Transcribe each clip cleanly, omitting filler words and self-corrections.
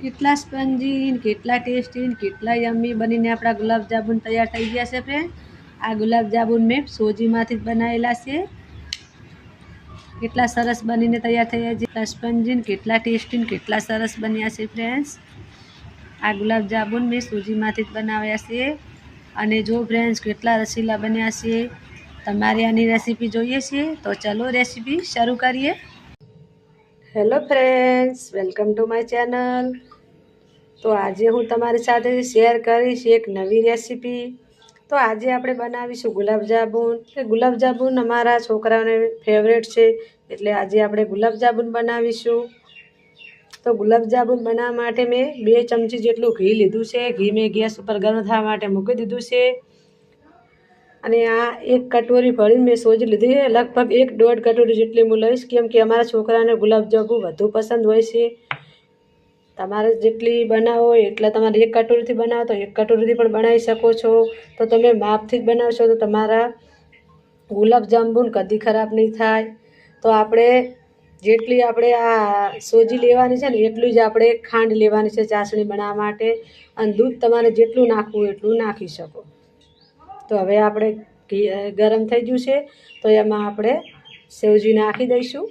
કેટલા સ્પંજી, કેટલા ટેસ્ટી, કેટલા યમ્મી બનીને આપણા ગુલાબજામુન તૈયાર થઈ ગયા છે ફ્રેન્ડ. આ ગુલાબજામુન મેં સોજીમાંથી જ બનાવેલા છે. કેટલા સરસ બનીને તૈયાર થયા છે. કેટલા સ્પંજી, કેટલા ટેસ્ટી, કેટલા સરસ બન્યા છે ફ્રેન્ડ્સ. આ ગુલાબજામુન મેં સોજીમાંથી જ બનાવ્યા છે. અને જો ફ્રેન્ડ્સ કેટલા રસીલા બન્યા છે. તમારે આની રેસીપી જોઈએ છે તો ચલો રેસીપી શરૂ કરીએ. Hello friends, welcome to my channel. તો આજે હું તમારી સાથે શેર કરીશ એક નવી રેસીપી. તો આજે આપણે બનાવીશું ગુલાબજામુન. ગુલાબજામુન અમારા છોકરાઓને ફેવરેટ છે, એટલે આજે આપણે ગુલાબજામુન બનાવીશું. તો ગુલાબજામુન બનાવવા માટે મેં 2 ચમચી જેટલું ઘી લીધું છે. ઘી મેં ગેસ ઉપર ગરમ થવા માટે મૂકી દીધું છે. અને આ 1 કટોરી ભરીને મેં સોજી લીધી છે. લગભગ 1-1.5 કટોરી જેટલી હું લઈશ, કેમ કે અમારા છોકરાને ગુલાબજામુન વધુ પસંદ હોય છે. તમારે જેટલી બનાવો હોય એટલે તમારે 1 કટોરીથી બનાવો તો 1 કટોરીથી પણ બનાવી શકો છો. તો તમે માપથી જ બનાવશો તો તમારા ગુલાબજામુન કદી ખરાબ નહીં થાય. તો આપણે જેટલી આપણે આ સોજી લેવાની છે ને એટલું જ આપણે ખાંડ લેવાની છે ચાસણી બનાવવા માટે. અને દૂધ તમારે જેટલું નાખવું એટલું નાખી શકો. તો હવે આપણે ઘી ગરમ થઈ ગયું છે, તો એમાં આપણે સોજી નાખી દઈશું.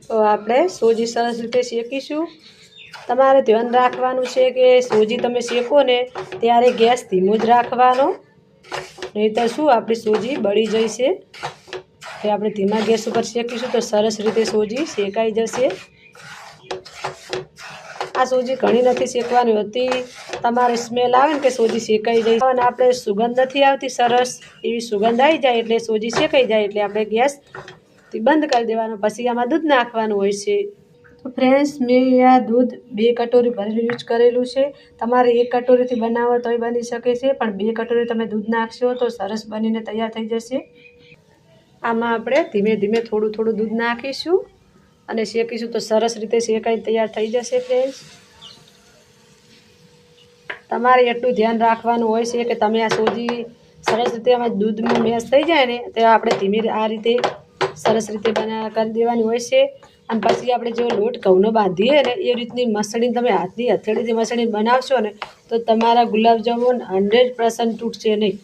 તો આપણે સોજી સરસ રીતે શેકીશું. તમારે ધ્યાન રાખવાનું છે કે સોજી તમે શેકો ને ત્યારે ગેસ ધીમો જ રાખવાનો, નહીંતર શું આપણી સોજી બળી જશે. તો આપણે ધીમા ગેસ ઉપર શેકીશું તો સરસ રીતે સોજી શેકાઈ જશે. આ સોજી ઘણી નથી શેકવાની હોતી. તમારે સ્મેલ આવે ને કે સોજી શેકાઈ જાય અને આપણે સુગંધ નથી આવતી સરસ એવી સુગંધ આવી જાય એટલે સોજી શેકાઈ જાય એટલે આપણે ગેસ બંધ કરી દેવાનો. પછી આમાં દૂધ નાખવાનું હોય છે. તો ફ્રેન્ડ્સ, મેં આ દૂધ 2 કટોરી ભરીને યુઝ કરેલું છે. તમારે 1 કટોરીથી બનાવો તોય બની શકે છે, પણ 2 કટોરી તમે દૂધ નાખશો તો સરસ બનીને તૈયાર થઈ જશે. આમાં આપણે ધીમે ધીમે થોડું થોડું દૂધ નાખીશું અને શેકીશું તો સરસ રીતે શેકાઈ તૈયાર થઈ જશે. ફ્રેન્ડ્સ, તમારે એટલું ધ્યાન રાખવાનું હોય છે કે તમે આ સોજી સરસ રીતે આમાં દૂધમાં મેશ થઈ જાય ને તો આપણે ધીમે આ રીતે સરસ રીતે કરી દેવાની હોય છે. અને પછી આપણે જો લોટ ઘઉંનો બાંધીએ ને એ રીતની મસળીને તમે હાથની હથેળીથી મસળીને બનાવશો ને તો તમારા ગુલાબજામુન 100% તૂટશે નહીં.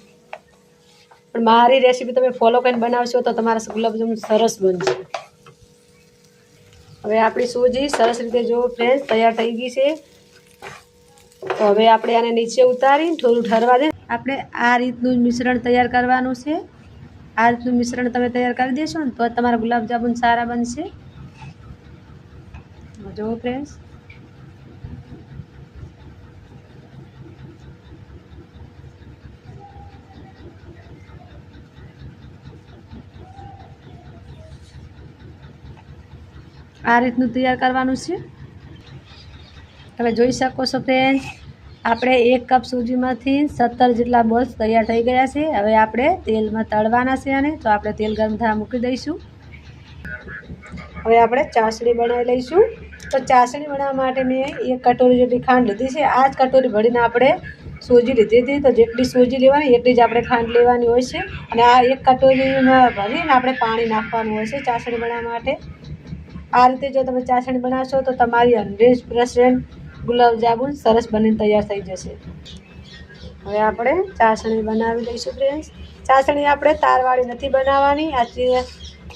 પણ મારી રેસીપી તમે ફોલો કરીને બનાવશો તો તમારા ગુલાબજામુન સરસ બનશે. હવે આપણી સોજી સરસ રીતે જો ફ્રેન્ડ્સ તૈયાર થઈ ગઈ છે. તો હવે આપણે આને નીચે ઉતારી થોડું ઠરવા દે. આપણે આ રીતનું મિશ્રણ તૈયાર કરવાનું છે. આ રીતનું મિશ્રણ તમે તૈયાર કરી દેશો ને તો તમારા ગુલાબજામુન સારા બનશે. જો ફ્રેન્ડ્સ, આ રીતનું તૈયાર કરવાનું છે. તમે જોઈ શકો છો ફ્રેન્ડ્સ, આપણે 1 કપ સૂજીમાંથી 17 જેટલા બોલ્સ તૈયાર થઈ ગયા છે. હવે આપણે તેલમાં તળવાના છે અને તો આપણે તેલ ગરમ થવા મૂકી દઈશું. હવે આપણે ચાસણી બનાવી લઈશું. તો ચાસણી બનાવવા માટે મેં 1 કટોરી જેટલી ખાંડ લીધી છે. આ જ કટોરી ભરીને આપણે સોજી લીધી હતી. તો જેટલી સોજી લેવાની એટલી જ આપણે ખાંડ લેવાની હોય છે. અને આ 1 કટોરીમાં ભરીને આપણે પાણી નાખવાનું હોય છે ચાસણી બનાવવા માટે. આ રીતે જો તમે ચાસણી બનાવશો તો તમારી 100% ગુલાબજામુન સરસ બનીને તૈયાર થઈ જશે. હવે આપણે ચાસણી બનાવી લઈશું. ફ્રેન્ડ્સ, ચાસણી આપણે તારવાળી નથી બનાવવાની. આ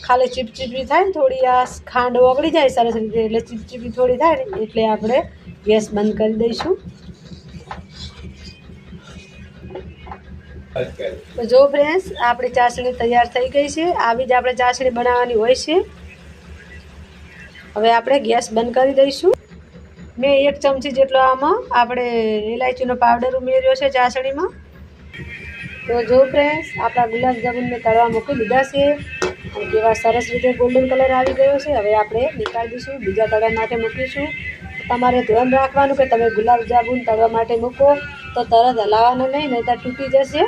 ખાલી ચીપચીપી થાય ને થોડી, આ ખાંડ ઓગળી જાય સરસ રીતે એટલે ચીપચીપી થોડી થાય ને એટલે આપણે ગેસ બંધ કરી દઈશું. તો જો ફ્રેન્ડ્સ, આપણી ચાસણી તૈયાર થઈ ગઈ છે. આવી જ આપણે ચાસણી બનાવવાની હોય છે. હવે આપણે ગેસ બંધ કરી દઈશું. મેં 1 ચમચી જેટલો આમાં આપણે ઇલાયચીનો પાવડર ઉમેર્યો છે ચાસણીમાં. તો જો ફ્રેન્ડ્સ, આપણા ગુલાબજામુન મેં તળવા મૂકી દીધા છે અને કેવા સરસ રીતે ગોલ્ડન કલર આવી ગયો છે. હવે આપણે નીકાળી દઈશું, બીજા તળવા માટે મૂકીશું. તમારે ધ્યાન રાખવાનું કે તમે ગુલાબજામુન તળવા માટે મૂકો તો તરત હલાવવાનું નહીં, નહીંતર તૂટી જશે.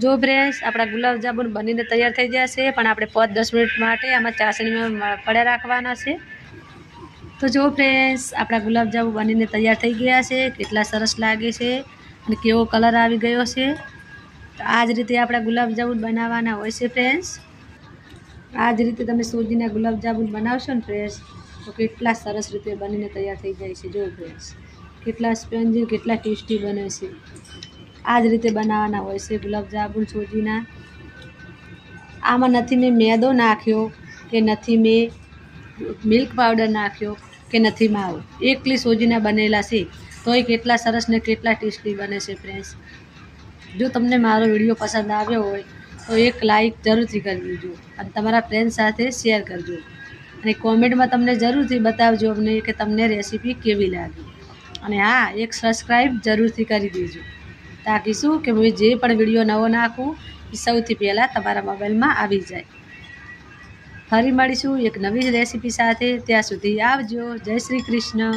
જો ફ્રેન્ડ્સ, આપણા ગુલાબજામુન બનીને તૈયાર થઈ જશે, પણ આપણે 5-10 મિનિટ માટે આમાં ચાસણીમાં પડ્યા રાખવાના છે. તો જો ફ્રેન્ડ્સ, આપણા ગુલાબજામુન બનીને તૈયાર થઈ ગયા છે. કેટલા સરસ લાગે છે અને કેવો કલર આવી ગયો છે. તો આ જ રીતે આપણા ગુલાબજામુન બનાવવાના હોય છે. ફ્રેન્ડ્સ, આ જ રીતે તમે સોજીના ગુલાબજામુન બનાવશો ને ફ્રેન્ડ્સ તો કેટલા સરસ રીતે બનીને તૈયાર થઈ જાય છે. જો ફ્રેન્ડ્સ કેટલા સ્પંજી કેટલા ટેસ્ટી બને છે. આ જ રીતે બનાવવાના હોય છે ગુલાબજાંબુ સોજીના. આમાં નથી મેં મેદો નાખ્યો કે નથી મેં મિલ્ક પાવડર નાખ્યો કે નથી માવો, એકલી સોજીના બનેલા છે તોય કેટલા સરસ ને કેટલા ટેસ્ટી બને છે ફ્રેન્ડ્સ. જો તમને મારો વિડીયો પસંદ આવ્યો હોય તો એક લાઈક જરૂરથી કરી દેજો અને તમારા ફ્રેન્ડ સાથે શેર કરજો અને કોમેન્ટમાં તમને જરૂરથી બતાવજો અમને કે તમને રેસીપી કેવી લાગી. અને હા, એક સબસ્ક્રાઈબ જરૂરથી કરી દેજો તાકી શું કે હું જે પણ વિડીયો નવો નાખું એ સૌથી પહેલાં તમારા મોબાઈલમાં આવી જાય. ફરી મળીશું એક નવી રેસીપી સાથે. ત્યાં સુધી આવજો. જય શ્રી કૃષ્ણ.